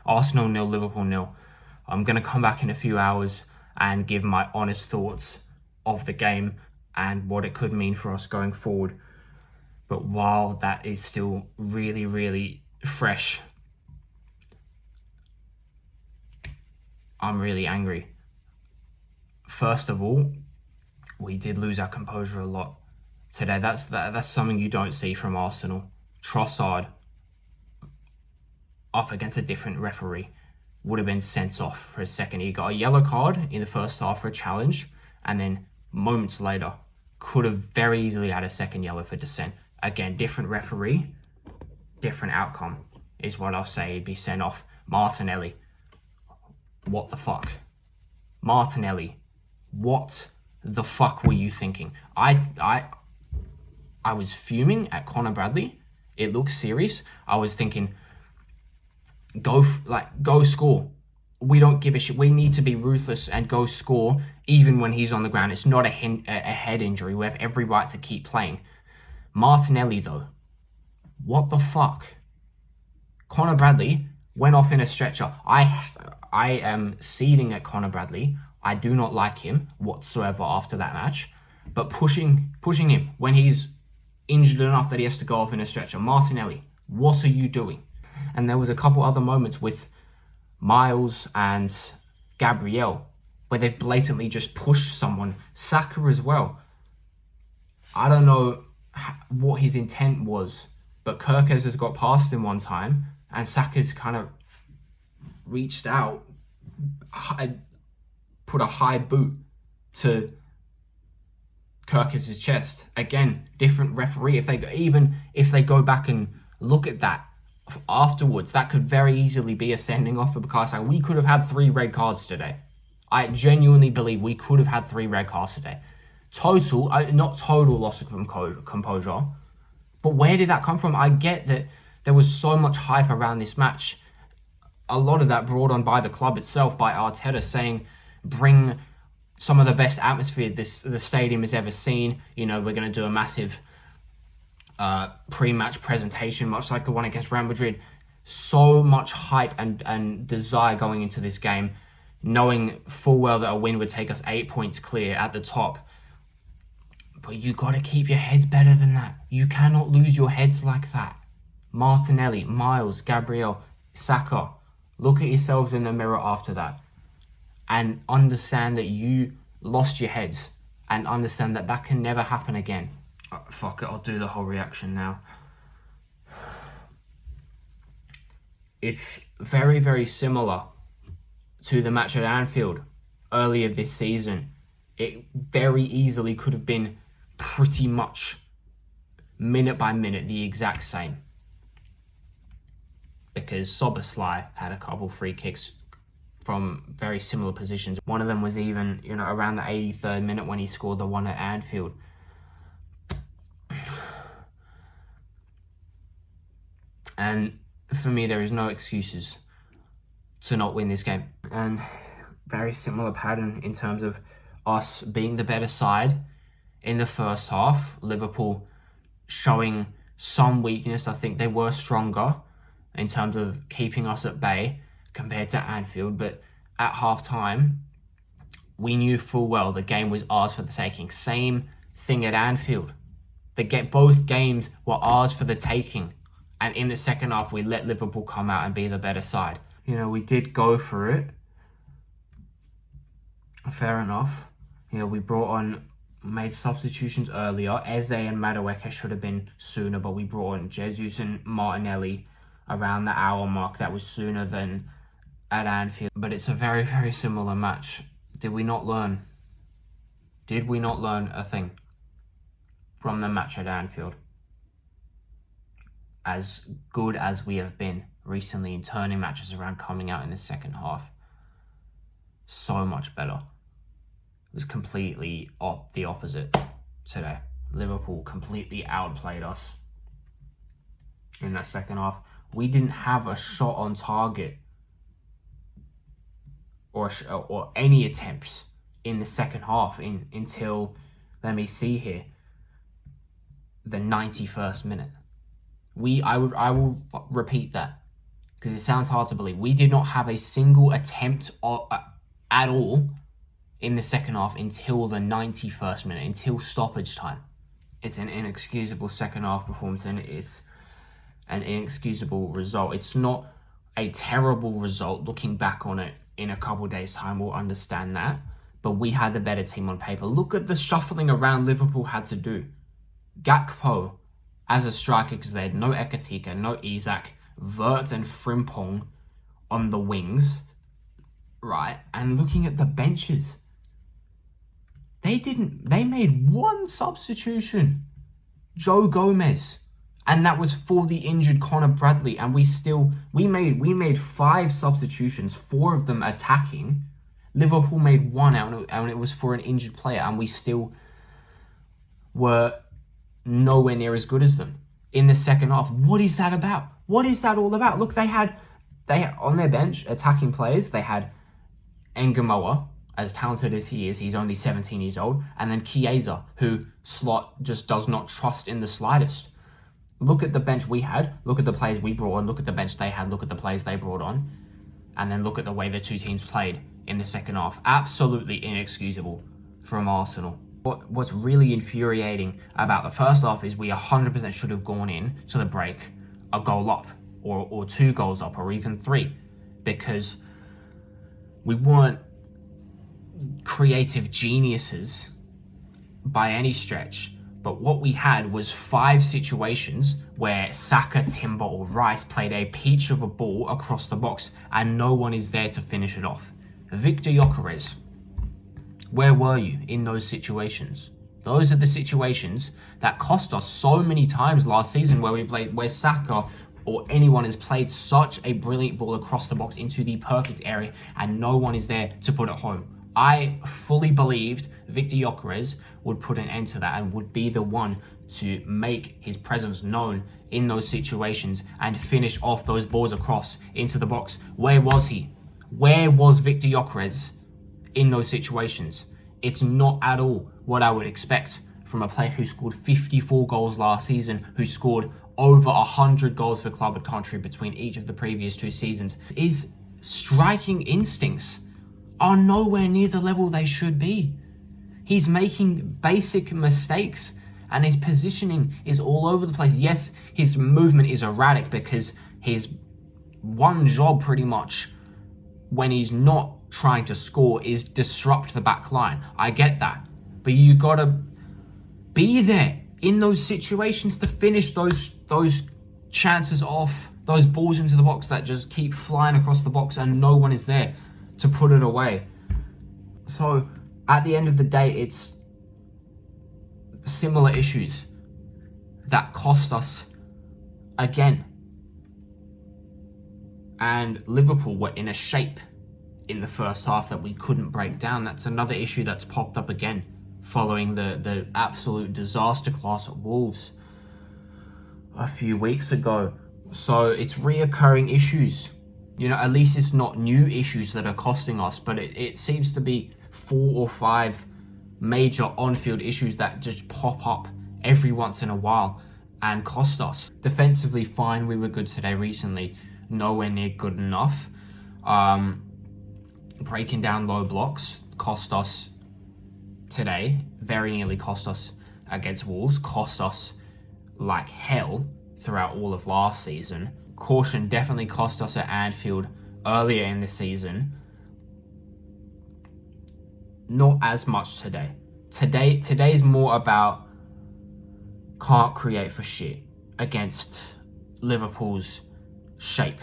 Arsenal 0, Liverpool 0. I'm going to come back in a few hours and give my honest thoughts of the game and what it could mean for us going forward. But while that is still really, really fresh, I'm really angry. First of all, we did lose our composure a lot today. That's something you don't see from Arsenal. Trossard, up against a different referee, would have been sent off for a second. He got a yellow card in the first half for a challenge, and then moments later could have very easily had a second yellow for dissent. Again, different referee, different outcome is what I'll say. He'd be sent off. Martinelli, what the fuck? Martinelli, what the fuck were you thinking? I was fuming at Connor Bradley. It looks serious. I was thinking, go score. We don't give a shit. We need to be ruthless and go score even when he's on the ground. It's not a head injury. We have every right to keep playing. Martinelli, though, what the fuck? Connor Bradley went off in a stretcher. I am seething at Connor Bradley. I do not like him whatsoever after that match. But pushing him when he's injured enough that he has to go off in a stretcher. Martinelli, what are you doing? And there was a couple other moments with Miles and Gabriel where they've blatantly just pushed someone. Saka as well. I don't know what his intent was, but Kirkes has got past him one time and Saka's kind of reached out, put a high boot to Kirkes' chest. Again, different referee. If they go back and look at that afterwards, that could very easily be a sending off for Bukayo. We could have had 3 red cards today. I genuinely believe we could have had 3 red cards today. Not total loss of composure, but where did that come from? I get that there was so much hype around this match. A lot of that brought on by the club itself, by Arteta saying, bring some of the best atmosphere the stadium has ever seen. You know, we're going to do a massive pre-match presentation, much like the one against Real Madrid. So much hype and desire going into this game, knowing full well that a win would take us 8 points clear at the top. But you got to keep your heads better than that. You cannot lose your heads like that. Martinelli, Miles, Gabriel, Saka, look at yourselves in the mirror after that and understand that you lost your heads and understand that that can never happen again. Fuck it, I'll do the whole reaction now. It's very, very similar to the match at Anfield earlier this season. It very easily could have been pretty much minute by minute the exact same, because Szoboszlai had a couple free kicks from very similar positions. One of them was even, around the 83rd minute when he scored the one at Anfield. And for me, there is no excuses to not win this game. And very similar pattern in terms of us being the better side in the first half. Liverpool showing some weakness. I think they were stronger in terms of keeping us at bay compared to Anfield. But at half-time, we knew full well the game was ours for the taking. Same thing at Anfield. Both games were ours for the taking. And in the second half, we let Liverpool come out and be the better side. We did go for it. Fair enough. We made substitutions earlier. Eze and Madueke should have been sooner, but we brought on Jesus and Martinelli around the hour mark. That was sooner than at Anfield. But it's a very, very similar match. Did we not learn? Did we not learn a thing from the match at Anfield? As good as we have been recently in turning matches around, coming out in the second half, so much better. It was completely the opposite today. Liverpool completely outplayed us in that second half. We didn't have a shot on target or any attempts in the second half until, let me see here, the 91st minute. I will repeat that. because it sounds hard to believe. We did not have a single attempt at all in the second half until the 91st minute, until stoppage time. It's an inexcusable second half performance, and it's an inexcusable result. It's not a terrible result. Looking back on it in a couple of days' time, we'll understand that. But we had the better team on paper. Look at the shuffling around Liverpool had to do. Gakpo as a striker, because they had no Ekatika, no Isak, Wirtz and Frimpong on the wings, right? And looking at the benches, they made one substitution, Joe Gomez, and that was for the injured Connor Bradley. And we made 5 substitutions, 4 of them attacking. Liverpool made 1 out, and it was for an injured player, and we still were nowhere near as good as them in the second half. What is that about? What is that all about? Look, they had on their bench attacking players. They had Engamoa, as talented as he is, he's only 17 years old, and then Chiesa, who Slot just does not trust in the slightest. Look at the bench we had, look at the players we brought on, look at the bench they had, look at the players they brought on, and then look at the way the two teams played in the second half. Absolutely inexcusable from Arsenal. What's really infuriating about the first half is we 100% should have gone in to the break a goal up, or 2 goals up, or even 3, because we weren't creative geniuses by any stretch. But what we had was 5 situations where Saka, Timber or Rice played a peach of a ball across the box and no one is there to finish it off. Victor Gyökeres, where were you in those situations? Those are the situations that cost us so many times last season, where Saka or anyone has played such a brilliant ball across the box into the perfect area and no one is there to put it home. I fully believed Victor Gyökeres would put an end to that and would be the one to make his presence known in those situations and finish off those balls across into the box. Where was he? Where was Victor Gyökeres in those situations? It's not at all what I would expect from a player who scored 54 goals last season, who scored over 100 goals for club and country between each of the previous 2 seasons. His striking instincts are nowhere near the level they should be. He's making basic mistakes and his positioning is all over the place. Yes, his movement is erratic because his one job pretty much when he's not trying to score is disrupt the back line. I get that. But you gotta be there in those situations to finish those chances off, those balls into the box that just keep flying across the box and no one is there to put it away. So at the end of the day, it's similar issues that cost us again. And Liverpool were in a shape in the first half that we couldn't break down. That's another issue that's popped up again following the absolute disaster class at Wolves a few weeks ago. So it's reoccurring issues. You know, at least it's not new issues that are costing us, but it seems to be 4 or 5 major on-field issues that just pop up every once in a while and cost us. Defensively, fine, we were good today recently. Nowhere near good enough. Breaking down low blocks cost us today. Very nearly cost us against Wolves. Cost us like hell throughout all of last season. Caution definitely cost us at Anfield earlier in the season. Not as much today. Today's more about can't create for shit against Liverpool's shape,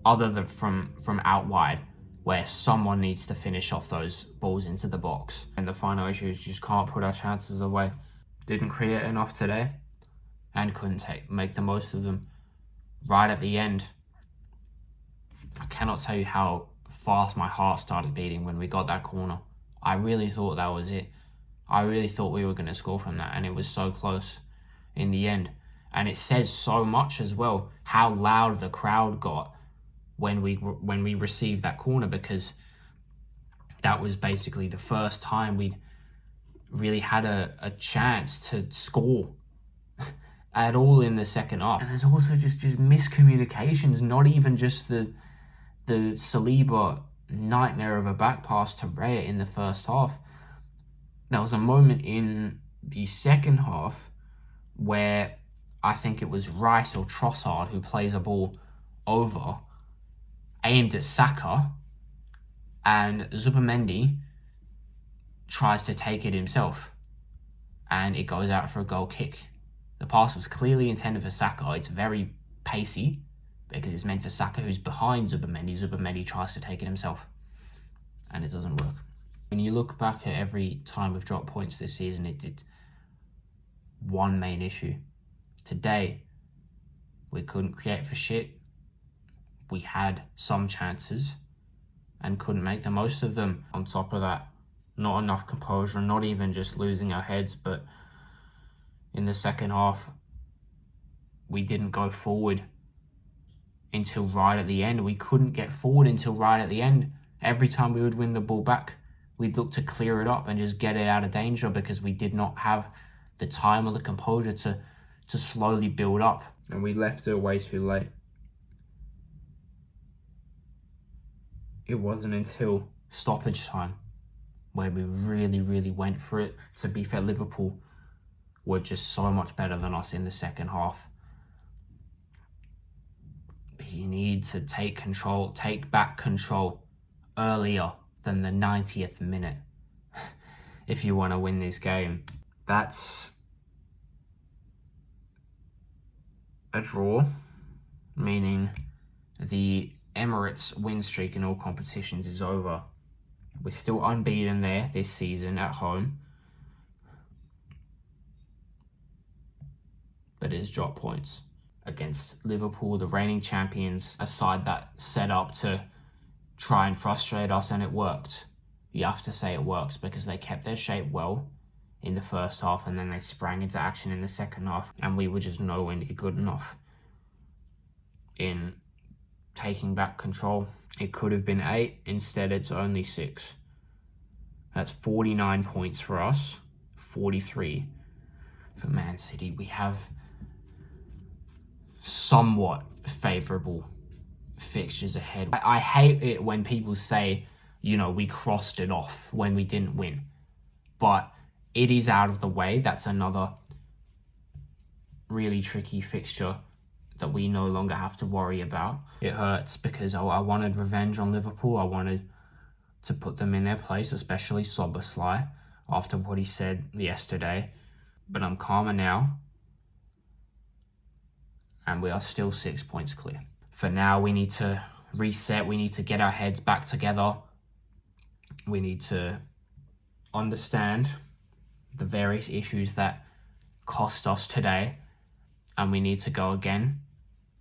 other than from out wide, where someone needs to finish off those balls into the box. And the final issue is just can't put our chances away. Didn't create enough today, and couldn't make the most of them right at the end. I cannot tell you how fast my heart started beating when we got that corner. I really thought that was it. I really thought we were going to score from that, and it was so close in the end. And it says so much as well how loud the crowd got when we received that corner, because that was basically the first time we really had a chance to score at all in the second half. And there's also just miscommunications, not even just the Saliba nightmare of a back pass to Raya in the first half. There was a moment in the second half where I think it was Rice or Trossard who plays a ball over, aimed at Saka, and Zubimendi tries to take it himself, and it goes out for a goal kick. The pass was clearly intended for Saka. It's very pacey because it's meant for Saka, who's behind Zubimendi. Zubimendi tries to take it himself, and it doesn't work. When you look back at every time we've dropped points this season, it's one main issue. Today, we couldn't create for shit. We had some chances and couldn't make the most of them. On top of that, not enough composure, not even just losing our heads, but in the second half, we didn't go forward until right at the end. We couldn't get forward until right at the end. Every time we would win the ball back, we'd look to clear it up and just get it out of danger because we did not have the time or the composure to slowly build up. And we left it way too late. It wasn't until stoppage time where we really went for it. To be fair, Liverpool were just so much better than us in the second half. But you need to take back control earlier than the 90th minute if you want to win this game. That's a draw, meaning the Emirates win streak in all competitions is over. We're still unbeaten there this season at home, but it's drop points against Liverpool, the reigning champions, a side that set up to try and frustrate us, and it worked. You have to say it worked because they kept their shape well in the first half and then they sprang into action in the second half, and we were just nowhere near good enough in taking back control. It could have been 8, instead it's only 6. That's 49 points for us, 43 for Man City. We have somewhat favourable fixtures ahead. I hate it when people say, we crossed it off when we didn't win, but it is out of the way. That's another really tricky fixture that we no longer have to worry about. It hurts because I wanted revenge on Liverpool. I wanted to put them in their place, especially Szoboszlai, after what he said yesterday. But I'm calmer now, and we are still 6 points clear. For now, we need to reset. We need to get our heads back together. We need to understand the various issues that cost us today, and we need to go again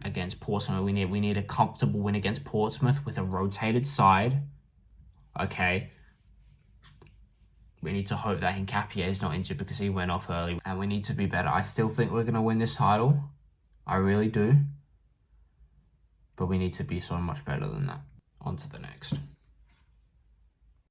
against Portsmouth. We need a comfortable win against Portsmouth with a rotated side. Okay. We need to hope that Hincapié is not injured because he went off early, and we need to be better. I still think we're going to win this title. I really do. But we need to be so much better than that. On to the next.